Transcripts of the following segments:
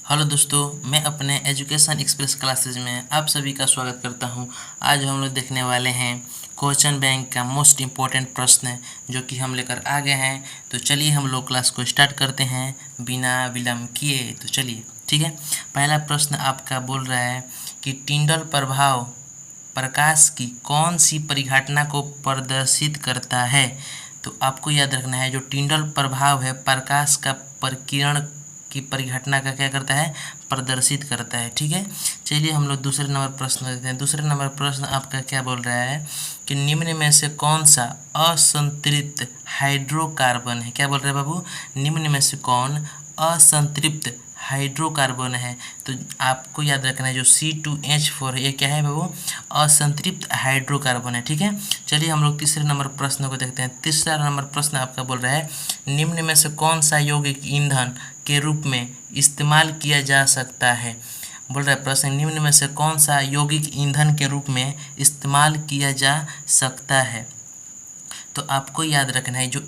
Hello दोस्तों, मैं अपने एजुकेशन एक्सप्रेस क्लासेज में आप सभी का स्वागत करता हूं। आज हम लोग देखने वाले हैं क्वेश्चन बैंक का मोस्ट इम्पोर्टेंट प्रश्न जो कि हम लेकर आ गए हैं। तो चलिए हम लोग क्लास को स्टार्ट करते हैं बिना विलंब किए। तो चलिए, ठीक है। पहला प्रश्न आपका बोल रहा है कि टिंडल प्रभाव प्रकाश की कौन सी परिघटना को प्रदर्शित करता है। तो आपको याद रखना है, जो टिंडल प्रभाव है प्रकाश का प्रकीर्ण की परिघटना का क्या करता है, प्रदर्शित करता है। ठीक है, चलिए हम लोग दूसरे नंबर प्रश्न देखते हैं। दूसरे नंबर प्रश्न आपका क्या बोल रहा है कि निम्न में से कौन सा असंतृप्त हाइड्रोकार्बन है। क्या बोल रहे हैं बाबू, निम्न में से कौन असंतृप्त हाइड्रोकार्बन है। तो आपको याद रखना है जो C2H4 है, ये क्या है बाबू, असंतृप्त हाइड्रोकार्बन है। ठीक है, चलिए हम लोग तीसरे नंबर प्रश्न को देखते हैं। तीसरा नंबर प्रश्न आपका बोल रहा है निम्न में से कौन सा यौगिक ईंधन के रूप में इस्तेमाल किया जा सकता है। बोल रहा है प्रश्न, निम्न में से कौन सा यौगिक ईंधन के रूप में इस्तेमाल किया जा सकता है। तो आपको याद रखना है जो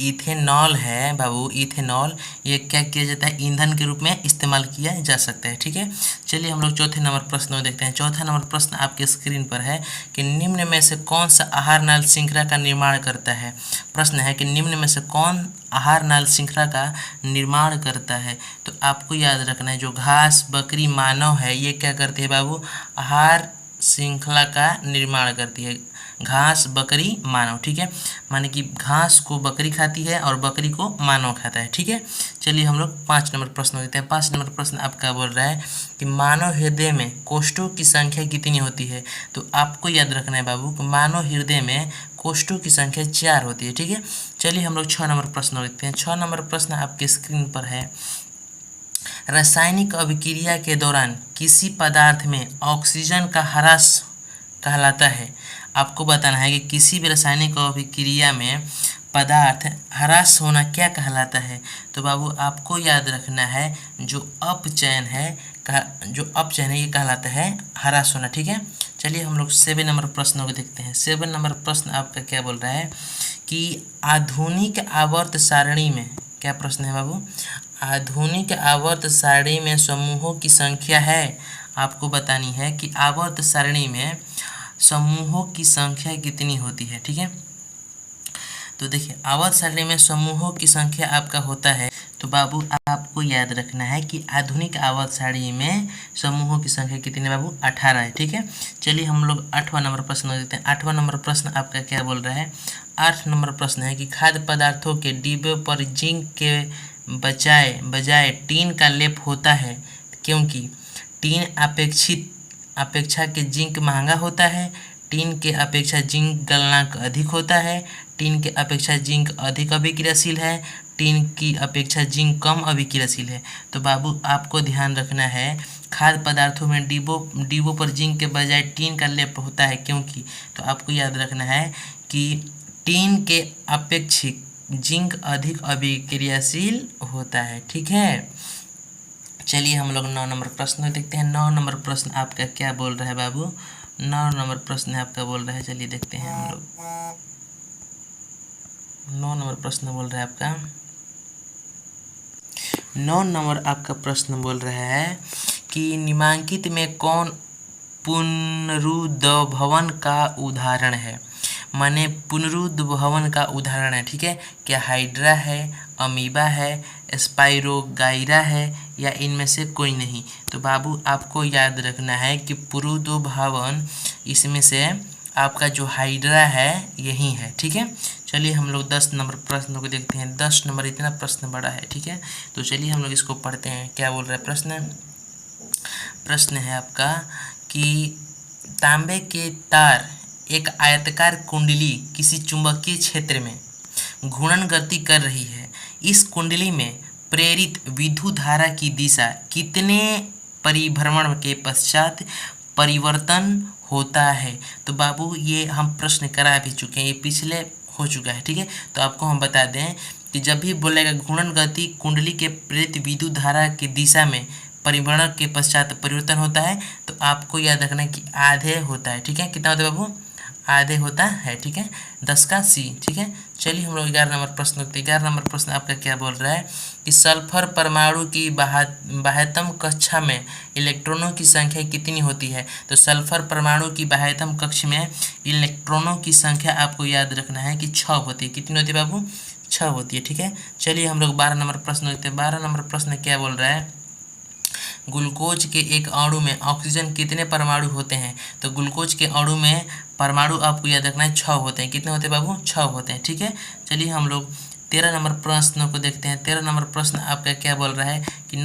इथेनॉल है बाबू, इथेनॉल ये क्या किया जाता है, ईंधन के रूप में इस्तेमाल किया जा सकता है। ठीक है, चलिए हम लोग चौथे नंबर प्रश्न को देखते हैं। चौथा नंबर प्रश्न आपके स्क्रीन पर है कि निम्न में से कौन सा आहार नाल श्रृंखला का निर्माण करता है। प्रश्न है कि निम्न में से कौन आहार नाल श्रृंखला का निर्माण करता है। तो आपको याद रखना है जो घास, बकरी, मानव है, ये क्या करते हैं बाबू, आहार श्रृंखला का निर्माण करती है। घास, बकरी, मानव। ठीक है, माने कि घास को बकरी खाती है और बकरी को मानव खाता है। ठीक है, चलिए हम लोग 5 नंबर प्रश्न देते हैं। 5 नंबर प्रश्न आपका बोल रहा है कि मानव हृदय में कोष्ठों की संख्या कितनी होती है। तो आपको याद रखना है बाबू कि मानव हृदय में कोष्ठों की संख्या 4 होती है। ठीक है, चलिए हम लोग 6 नंबर प्रश्न देखते हैं। 6 नंबर प्रश्न आपके स्क्रीन पर है, रासायनिक अभिक्रिया के दौरान किसी पदार्थ में ऑक्सीजन का ह्रास कहलाता है। आपको बताना है कि किसी भी रासायनिक अभिक्रिया में पदार्थ ह्रास होना क्या कहलाता है। तो बाबू आपको याद रखना है जो अपचयन है, ये कहलाता है ह्रास होना। ठीक है, चलिए हम लोग 7 नंबर प्रश्न को देखते हैं। 7 नंबर प्रश्न आपका क्या बोल रहा है कि आधुनिक आवर्त सारणी में, क्या प्रश्न है बाबू, आधुनिक आवर्त सारणी में समूहों की संख्या है। आपको बतानी है कि आवर्त सारणी में समूहों की संख्या कितनी होती है। ठीक है, तो देखिए आवर्त सारणी में समूहों की संख्या आपका होता है। तो बाबू आपको याद रखना है कि आधुनिक आवर्त सारणी में समूहों की संख्या कितनी है बाबू, 18 है। ठीक है, चलिए हम लोग 8वां नंबर प्रश्न देते हैं। 8वां नंबर प्रश्न आपका क्या बोल रहा है, 8 नंबर प्रश्न है कि खाद्य पदार्थों के डिब्बे पर जिंक के बजाय टीन का लेप होता है क्योंकि टीन अपेक्षा के जिंक महंगा होता है। टीन के अपेक्षा जिंक गलनांक अधिक होता है। टीन के अपेक्षा जिंक अधिक अभिक्रियाशील है। टीन की अपेक्षा जिंक कम अभिक्रियाशील है। तो बाबू आपको ध्यान रखना है खाद्य पदार्थों में डिब्बों पर जिंक के बजाय टीन का लेप होता है क्योंकि, तो आपको याद रखना है कि टीन के अपेक्षित जिंक अधिक अभिक्रियाशील होता है। ठीक है, चलिए हम लोग 9 नंबर प्रश्न देखते हैं। 9 नंबर प्रश्न आपका क्या बोल रहा है बाबू, 9 नंबर प्रश्न आपका बोल रहा है, चलिए देखते हैं हम लोग। 9 नंबर प्रश्न बोल रहा है आपका, 9 नंबर आपका प्रश्न बोल रहा है कि निम्नलिखित में कौन पुनरुद्भवन का उदाहरण है। माने पुनरुद्भवन का उदाहरण है। ठीक है, क्या हाइड्रा है, अमीबा है, स्पाइरोगाइरा है या इनमें से कोई नहीं। तो बाबू आपको याद रखना है कि पुनरुद्भवन इसमें से आपका जो हाइड्रा है यही है। ठीक है, चलिए हम लोग 10 नंबर प्रश्न को देखते हैं। 10 नंबर इतना प्रश्न बड़ा है। ठीक है, तो चलिए हम लोग इसको पढ़ते हैं। क्या बोल रहा है प्रश्न है आपका कि तांबे के तार एक आयताकार कुंडली किसी चुंबकीय क्षेत्र में घूर्णन गति कर रही है। इस कुंडली में प्रेरित विद्युत धारा की दिशा कितने परिभ्रमण के पश्चात परिवर्तन होता है। तो बाबू ये हम प्रश्न करा भी चुके हैं, ये पिछले हो चुका है। ठीक है, तो आपको हम बता दें कि जब भी बोलेगा घूर्णन गति कुंडली के प्रेरित विद्युत धारा की दिशा में परिभ्रमण के पश्चात परिवर्तन होता है, तो आपको याद रखना है कि आधे होता है। ठीक है, कितना होता है बाबू, आधे होता है, ठीक है, 10 का C, ठीक है। चलिए हम लोग 11 नंबर प्रश्न देखते हैं। 11 नंबर प्रश्न आपका क्या बोल रहा है कि सल्फर परमाणु की बाह्यतम कक्षा में इलेक्ट्रॉनों की संख्या कितनी होती है। तो सल्फर परमाणु की बाह्यतम कक्ष में इलेक्ट्रॉनों की संख्या आपको याद रखना है कि 6 होती है। कितनी होती है बाबू? 6 होती है, ठीक है। चलिए हम लोग 12 नंबर प्रश्न देखते हैं। 12 नंबर प्रश्न क्या बोल रहा है, ग्लूकोज के एक अणु में ऑक्सीजन कितने परमाणु होते हैं। तो ग्लूकोज के अणु में परमाणु आपको याद रखना है 6 होते हैं। कितने होते हैं बाबू? 6 होते हैं, ठीक है। चलिए हम लोग 13 नंबर प्रश्न को देखते हैं। 13 नंबर प्रश्न आपका क्या बोल रहा है कि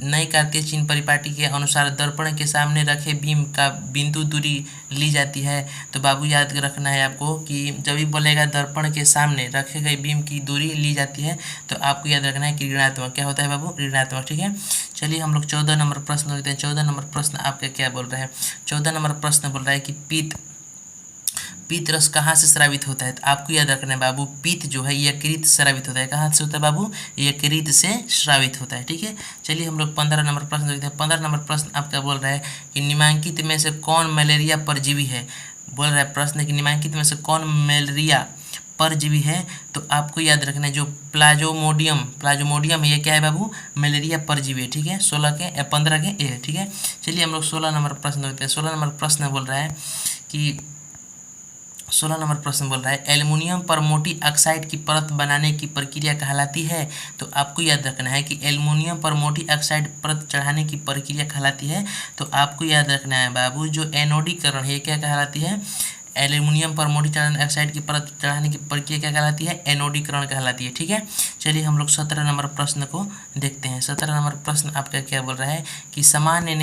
नई कार्तीय चिन्ह परिपाटी के अनुसार दर्पण के सामने रखे बीम का बिंदु दूरी ली जाती है। तो बाबू याद रखना है आपको कि जब भी बोलेगा दर्पण के सामने रखे गए बीम की दूरी ली जाती है तो आपको याद रखना है कि ऋणात्मक। क्या होता है बाबू? ऋणात्मक, ठीक है। चलिए हम लोग 14 नंबर प्रश्न देखते हैं। 14 नंबर प्रश्न आपका क्या बोल रहा है? 14 नंबर प्रश्न बोल रहा है कि पीत रस कहाँ से स्रावित होता है। तो आपको याद रखना है बाबू, पीत जो है यकृत से स्रावित होता है। कहाँ से होता है बाबू? यकृत से स्रावित होता है, ठीक है। चलिए हम लोग 15 नंबर प्रश्न देखते हैं। 15 नंबर प्रश्न आपका बोल रहा है कि निम्नलिखित में से कौन मलेरिया परजीवी है। बोल रहा है प्रश्न कि निम्नलिखित में से कौन मलेरिया परजीवी है। तो आपको याद रखना है जो प्लाज्मोडियम है, ये क्या है बाबू? मलेरिया परजीवी है, ठीक है। 15 के ए है, ठीक है। चलिए हम लोग 16 नंबर प्रश्न देखते हैं। 16 नंबर प्रश्न बोल रहा है कि 16 नंबर प्रश्न बोल रहा है एल्युमिनियम पर मोटी ऑक्साइड की परत बनाने की प्रक्रिया कहलाती है। तो आपको याद रखना है कि एल्युमिनियम पर मोटी ऑक्साइड परत चढ़ाने की प्रक्रिया कहलाती है। तो आपको याद रखना है बाबू जो एनोडीकरण है, क्या कहलाती है? एल्युमिनियम पर मोटी ऑक्साइड की परत चढ़ाने की प्रक्रिया क्या कहलाती है? एनोडीकरण कहलाती है, ठीक है। चलिए हम लोग 17 नंबर प्रश्न को देखते हैं। 17 नंबर प्रश्न आपका क्या बोल रहा है कि सामान्य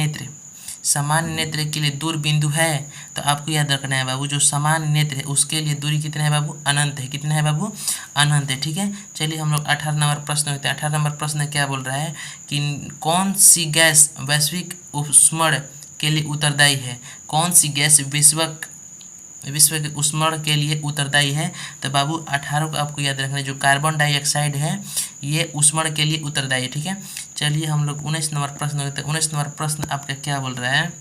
नेत्र के लिए दूर बिंदु है। तो आपको याद रखना है बाबू जो सामान्य नेत्र है उसके लिए दूरी कितना है बाबू? अनंत है। कितना है बाबू? अनंत है, ठीक है। चलिए हम लोग 18 नंबर प्रश्न देखते हैं। 18 नंबर प्रश्न क्या बोल रहा है कि कौन सी गैस वैश्विक उष्मण के लिए उत्तरदायी है। कौन सी गैस विश्व के उष्मण के लिए उत्तरदायी है। तो बाबू 18 को आपको याद रखना है जो कार्बन डाइऑक्साइड है ये उष्मण के लिए उत्तरदायी है, ठीक है। चलिए हम लोग 19 नंबर प्रश्न देखते हैं। 19 नंबर प्रश्न आपका क्या बोल रहा है,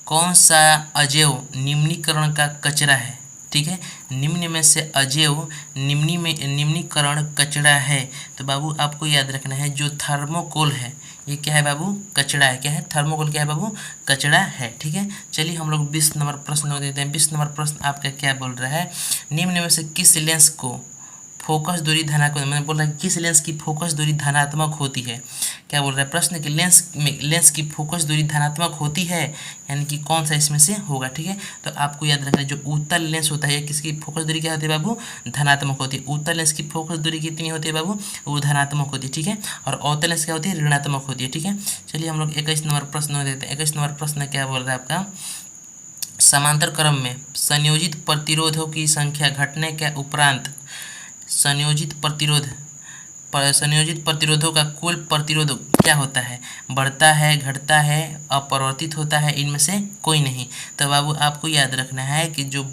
कौन सा अजैव निम्नीकरण का कचरा है, ठीक है। निम्न में से अजैव निम्नीकरण कचरा है। तो बाबू आपको याद रखना है जो थर्मोकोल है ये क्या है बाबू? कचड़ा है। क्या है? थर्मोकोल क्या है बाबू? कचड़ा है, ठीक है। चलिए हम लोग 20 नंबर प्रश्न देखते हैं। 20 नंबर प्रश्न आपका क्या बोल रहा है, निम्न में से किस लेंस को फोकस दूरी धनात्मक, मैंने बोल रहा है किस लेंस की फोकस दूरी धनात्मक होती है। क्या बोल रहा है प्रश्न कि लेंस की फोकस दूरी धनात्मक होती है, यानी कि कौन सा इसमें से होगा, ठीक है। तो आपको याद रखना है जो उत्तल लेंस होता है किसकी फोकस दूरी क्या होती है बाबू? धनात्मक होती है। उत्तल लेंस की फोकस दूरी कितनी होती है बाबू? वो धनात्मक होती है, ठीक है। और अवतल लेंस क्या होती है? ऋणात्मक होती है, ठीक है। चलिए हम लोग 21 नंबर प्रश्न देखते हैं। 21 नंबर प्रश्न क्या बोल रहा है आपका, समांतर क्रम में संयोजित प्रतिरोधों की संख्या घटने के उपरांत संयोजित प्रतिरोधों का कुल प्रतिरोध क्या होता है? बढ़ता है, घटता है, अपरिवर्तित होता है, इनमें से कोई नहीं। तो बाबू आपको याद रखना है कि जो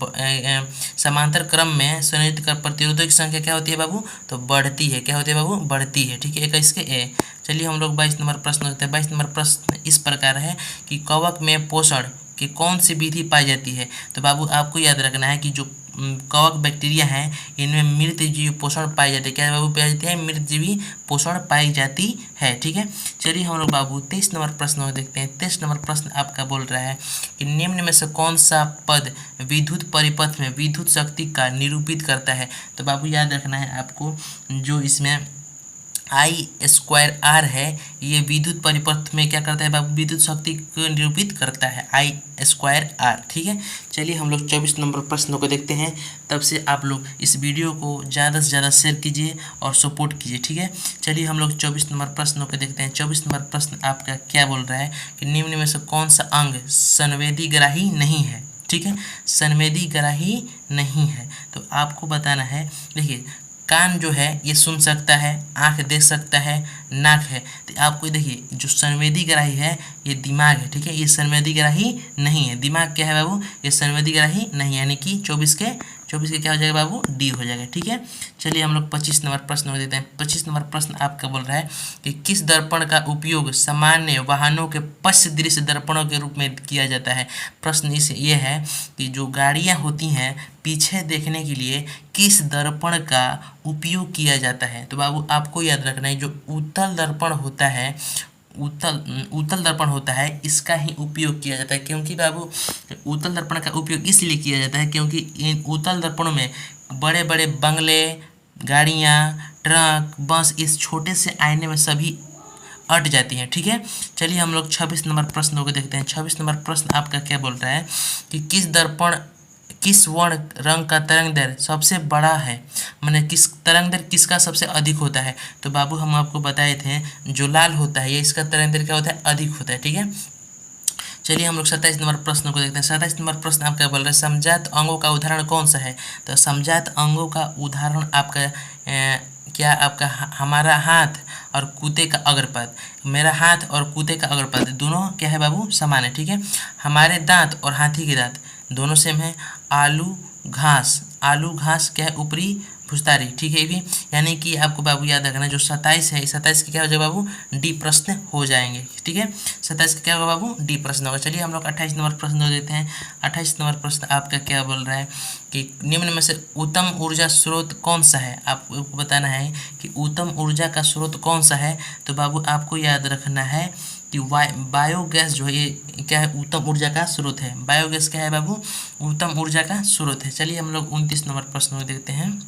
समांतर क्रम में संयोजित प्रतिरोधों की संख्या क्या होती है बाबू? तो बढ़ती है। क्या होती है बाबू? बढ़ती है, ठीक है। 21 के ए। चलिए हम लोग 22 नंबर प्रश्न देखते हैं। 22 नंबर प्रश्न इस प्रकार है कि कवक में पोषण की कौन सी विधि पाई जाती है। तो बाबू आपको याद रखना है कि जो कवक बैक्टीरिया हैं इनमें मृत जीवी पोषण पाई जाती है। क्या बाबू पाई जाती है? मृत जीवी पोषण पाई जाती है, ठीक है। चलिए हम लोग बाबू 23 नंबर प्रश्न देखते हैं। 23 नंबर प्रश्न आपका बोल रहा है कि निम्न में से कौन सा पद विद्युत परिपथ में विद्युत शक्ति का निरूपित करता है। तो बाबू याद रखना है आपको जो इसमें I² है ये विद्युत परिपथ में क्या करता है बाबू? विद्युत शक्ति को निरूपित करता है I², ठीक है। चलिए हम लोग 24 नंबर प्रश्नों को देखते हैं। तब से आप लोग इस वीडियो को ज़्यादा से ज़्यादा शेयर कीजिए और सपोर्ट कीजिए, ठीक है। चलिए हम लोग 24 नंबर प्रश्नों को देखते हैं। 24 नंबर प्रश्न आपका क्या बोल रहा है कि निम्न में से कौन सा अंग संवेदीग्राही नहीं है, ठीक है। संवेदीग्राही नहीं है तो आपको बताना है। देखिए कान जो है ये सुन सकता है, आँख देख सकता है, नाक है। तो आपको देखिए जो संवेदीग्राही है ये दिमाग है, ठीक है। ये संवेदीग्राही नहीं है। दिमाग क्या है बाबू? ये संवेदीग्राही नहीं है, यानी कि 24 के 24 का क्या हो जाएगा बाबू, डी हो जाएगा। ठीक है, चलिए हम लोग 25 नंबर प्रश्न को देते हैं। 25 नंबर प्रश्न आपका बोल रहा है कि किस दर्पण का उपयोग सामान्य वाहनों के पश्च दृश्य दर्पणों के रूप में किया जाता है। प्रश्न इस ये है कि जो गाड़ियाँ होती हैं पीछे देखने के लिए किस दर्पण का उपयोग किया जाता है। तो बाबू आपको याद रखना है, जो उत्तल दर्पण होता है, उत्तल दर्पण होता है, इसका ही उपयोग किया जाता है। क्योंकि बाबू उत्तल दर्पण का उपयोग इसलिए किया जाता है क्योंकि इन उत्तल दर्पणों में बड़े बड़े बंगले, गाड़ियाँ, ट्रक, बस इस छोटे से आईने में सभी अट जाती हैं। ठीक है, चलिए हम लोग 26 नंबर प्रश्न को देखते हैं। 26 नंबर प्रश्न आपका क्या बोल रहा है कि किस वर्ण रंग का तरंग दैर्ध्य सबसे बड़ा है, माने किस तरंग दैर्ध्य किसका सबसे अधिक होता है। तो बाबू हम आपको बताए थे जो लाल होता है ये इसका तरंग दैर्ध्य क्या होता है, अधिक होता है। ठीक है, चलिए हम लोग 27 नंबर प्रश्न को देखते हैं। 27 नंबर प्रश्न आपका बोल रहा है समजात अंगों का उदाहरण कौन सा है। तो समजात अंगों का उदाहरण आपका क्या आपका हमारा हाथ और कुत्ते का अग्रपद। मेरा हाथ और कुत्ते का अग्रपद दोनों क्या है बाबू, समान है। ठीक है, हमारे दांत और हाथी के दांत दोनों सेम है। आलू घास क्या है, ऊपरी भुस्तारी। ठीक है, ये भी यानी कि आपको बाबू याद रखना जो 27 है, 27 के क्या हो जाएगा बाबू, डी प्रश्न हो जाएंगे। ठीक है, 27 का क्या होगा बाबू, डी प्रश्न होगा। चलिए हम लोग 28 नंबर प्रश्न हो देते हैं। 28 नंबर प्रश्न आपका क्या बोल रहा है कि निम्न में से उत्तम ऊर्जा स्रोत कौन सा है। आपको बताना है कि उत्तम ऊर्जा का स्रोत कौन सा है। तो बाबू आपको याद रखना है कि बायोगैस जो है ये क्या है, उत्तम ऊर्जा का स्रोत है। बायोगैस क्या है बाबू, उत्तम ऊर्जा का स्रोत है। चलिए हम लोग 29 नंबर प्रश्न को देखते हैं।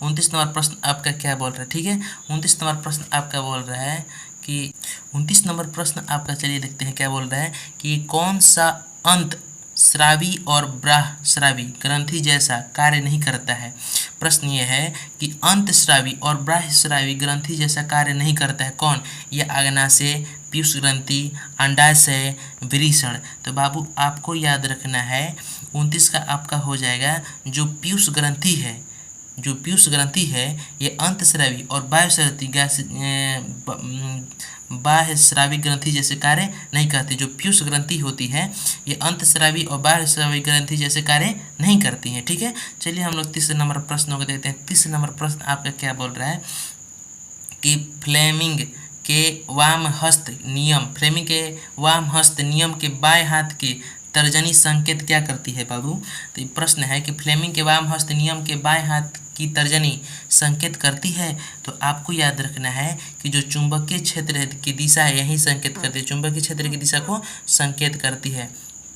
29 नंबर प्रश्न आपका क्या बोल रहा है। ठीक है, 29 नंबर प्रश्न आपका बोल रहा है कि 29 नंबर प्रश्न आपका, चलिए देखते हैं क्या बोल रहा है कि कौन सा अंत स्रावी और बाह्यस्रावी ग्रंथि जैसा कार्य नहीं करता है। प्रश्न ये है कि अंतस्रावी और बाह्यस्रावी ग्रंथि जैसा कार्य नहीं करता है कौन, यह अग्नाशय, पीयूष ग्रंथि, अंडाशय, वृषण। तो बाबू आपको याद रखना है 29 का आपका हो जाएगा जो पीयूष ग्रंथि है, जो पीयूष ग्रंथि है ये अंतस्रावी और बाह्यस्रावी ग्रंथि जैसे कार्य नहीं करती। जो पीयूष ग्रंथि होती है ये अंतस्रावी और बाह्यस्रावी ग्रंथि जैसे कार्य नहीं करती है। ठीक है, चलिए हम लोग 30 नंबर प्रश्न को देखते हैं। 30 नंबर प्रश्न आपका क्या बोल रहा है कि फ्लेमिंग के वाम हस्त नियम के बाएं हाथ के तर्जनी संकेत क्या करती है बाबू। तो ये प्रश्न है कि फ्लेमिंग के वाम हस्त नियम के बाएं हाथ की तर्जनी संकेत करती है। तो आपको याद रखना है कि जो चुंबकीय क्षेत्र की दिशा है यही संकेत करती है, चुंबकीय क्षेत्र की दिशा को संकेत करती है।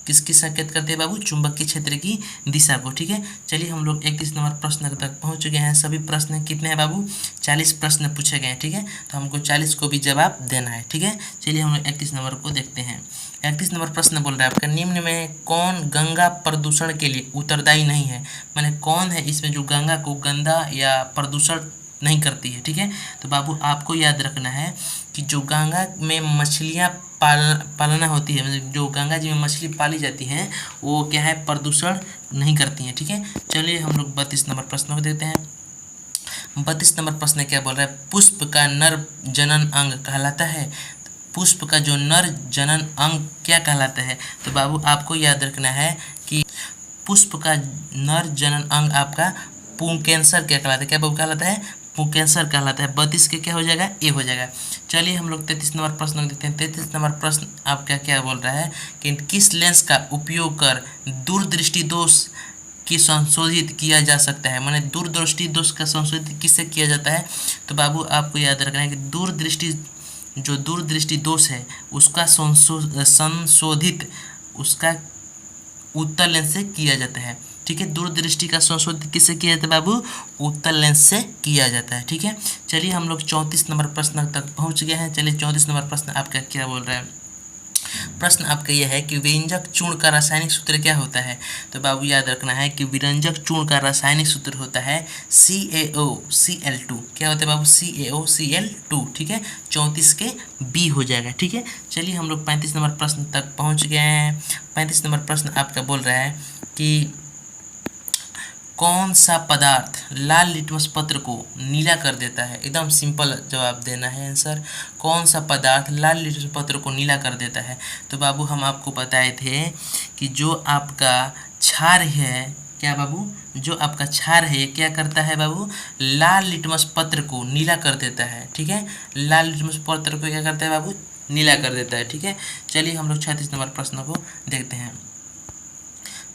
किसकी संकेत करते हैं बाबू, चुंबकीय क्षेत्र की दिशा को। ठीक है, चलिए हम लोग 31 नंबर प्रश्न तक पहुंच चुके हैं। सभी प्रश्न कितने हैं बाबू, 40 प्रश्न पूछे गए हैं। ठीक है, तो हमको 40 को भी जवाब देना है। ठीक है, चलिए हम लोग 31 नंबर को देखते हैं। 31 नंबर प्रश्न बोल रहा है आपका निम्न में कौन गंगा प्रदूषण के लिए उत्तरदायी नहीं है, माने कौन है इसमें जो गंगा को गंदा या प्रदूषण नहीं करती है। ठीक है, तो बाबू आपको याद रखना है कि जो गंगा में मछलियाँ पालना होती है, मतलब जो गंगा जी में मछली पाली जाती हैं वो क्या है, प्रदूषण नहीं करती हैं। ठीक है, चलिए हम लोग 32 नंबर प्रश्न को देते हैं। 32 नंबर प्रश्न क्या बोल रहा है, पुष्प का नर जनन अंग कहलाता है। पुष्प का जो नर जनन अंग क्या कहलाता है। तो बाबू आपको याद रखना है कि पुष्प का नर जनन अंग आपका पुंकेसर क्या कहलाता है। क्या बाबू कहलाता है, पुंकेसर कहलाता है। 32 के क्या हो जाएगा, ए हो जाएगा। चलिए हम लोग 33 नंबर प्रश्न देखते हैं। 33 नंबर प्रश्न आपका क्या बोल रहा है कि किस लेंस का उपयोग कर दूरदृष्टि दोष की संशोधित किया जा सकता है, माने दूरदृष्टि दोष का संशोधित किससे किया जाता है। तो बाबू आपको याद रखना है कि दूरदृष्टि दोष है उसका संशोधित उसका उत्तल लेंस से किया जाता है। ठीक है, दूरदृष्टि का संशोधित किससे किया जाता है बाबू, उत्तल लेंस से किया जाता है। ठीक है, चलिए हम लोग 34 नंबर प्रश्न तक पहुंच गए हैं। चलिए 34 नंबर प्रश्न आपका क्या बोल रहा है। प्रश्न आपका यह है कि व्यंजक चूर्ण का रासायनिक सूत्र क्या होता है। तो बाबू याद रखना है कि व्यंजक चूर्ण का रासायनिक सूत्र होता है CaOCl2। क्या होता है बाबू, CaOCl2। ठीक है, 34 के बी हो जाएगा। ठीक है, चलिए हम लोग 35 नंबर प्रश्न तक पहुंच गए हैं। 35 नंबर प्रश्न आपका बोल रहा है कि कौन सा पदार्थ लाल लिटमस पत्र को नीला कर देता है। एकदम सिंपल जवाब देना है आंसर। कौन सा पदार्थ लाल लिटमस पत्र को नीला कर देता है। तो बाबू हम आपको बताए थे कि जो आपका क्षार है क्या बाबू, जो आपका क्षार है ये क्या करता है बाबू, लाल लिटमस पत्र को नीला कर देता है। ठीक है, लाल लिटमस पत्र को क्या करता है बाबू, नीला कर देता है। ठीक है, चलिए हम लोग 36 नंबर प्रश्न को देखते हैं।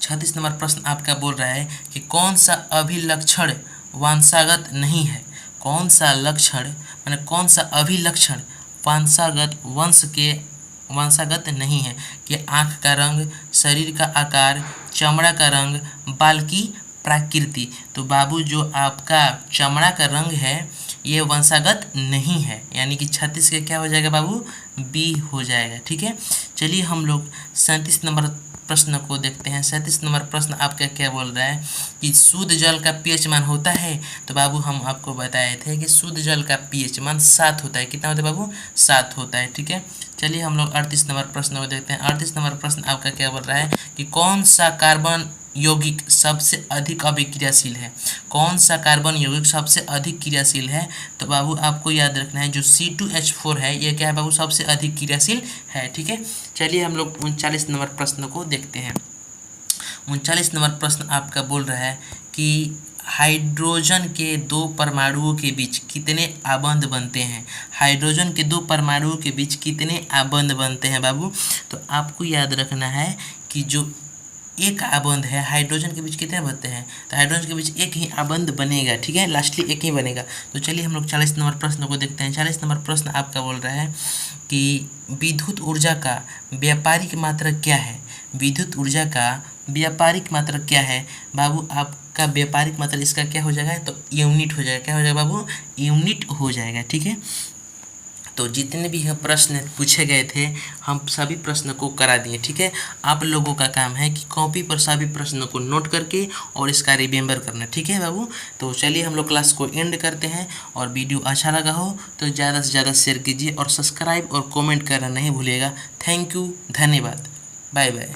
36 नंबर प्रश्न आपका बोल रहा है कि कौन सा अभिलक्षण वंशागत नहीं है। कौन सा लक्षण माने कौन सा अभिलक्षण वंशागत नहीं है कि आँख का रंग, शरीर का आकार, चमड़ा का रंग, बाल की प्रकृति। तो बाबू जो आपका चमड़ा का रंग है ये वंशागत नहीं है, यानी कि 36 के क्या हो जाएगा बाबू, बी हो जाएगा। ठीक है, चलिए हम लोग 37 नंबर प्रश्न को देखते हैं। 37 नंबर प्रश्न आपका क्या बोल रहा है कि शुद्ध जल का पीएच मान होता है। तो बाबू हम आपको बताए थे कि शुद्ध जल का पीएच मान 7 होता है। कितना होता है बाबू, 7 होता है। ठीक है, चलिए हम लोग 38 नंबर प्रश्न को देखते हैं। 38 नंबर प्रश्न आपका क्या बोल रहा है कि कौन सा कार्बन यौगिक सबसे अधिक अभिक्रियाशील है। कौन सा कार्बन यौगिक सबसे अधिक क्रियाशील है। तो बाबू आपको याद रखना है जो C2H4 है ये क्या है बाबू, सबसे अधिक क्रियाशील है। ठीक है, चलिए हम लोग 39 नंबर प्रश्न को देखते हैं। 39 नंबर प्रश्न आपका बोल रहा है कि हाइड्रोजन के 2 परमाणुओं के बीच कितने आबंध बनते हैं। हाइड्रोजन के 2 परमाणुओं के बीच कितने आबंध बनते हैं बाबू। तो आपको याद रखना है कि जो एक आबंध है हाइड्रोजन के बीच कितने बनते हैं, तो हाइड्रोजन के बीच एक ही आबंध बनेगा। ठीक है, लास्टली एक ही बनेगा। तो चलिए हम लोग 40 नंबर प्रश्न को देखते हैं। 40 नंबर प्रश्न आपका बोल रहा है कि विद्युत ऊर्जा का व्यापारिक मात्रक क्या है। विद्युत ऊर्जा का व्यापारिक मात्रक क्या है बाबू, आपका व्यापारिक मात्रक इसका क्या हो जाएगा, तो यूनिट हो जाएगा। क्या हो जाएगा बाबू, यूनिट हो जाएगा। ठीक है, तो जितने भी प्रश्न पूछे गए थे हम सभी प्रश्न को करा दिए। ठीक है, आप लोगों का काम है कि कॉपी पर सभी प्रश्नों को नोट करके और इसका रिमेंबर करना। ठीक है बाबू, तो चलिए हम लोग क्लास को एंड करते हैं। और वीडियो अच्छा लगा हो तो ज़्यादा से ज़्यादा शेयर कीजिए और सब्सक्राइब और कमेंट करना नहीं भूलिएगा। थैंक यू, धन्यवाद, बाय बाय।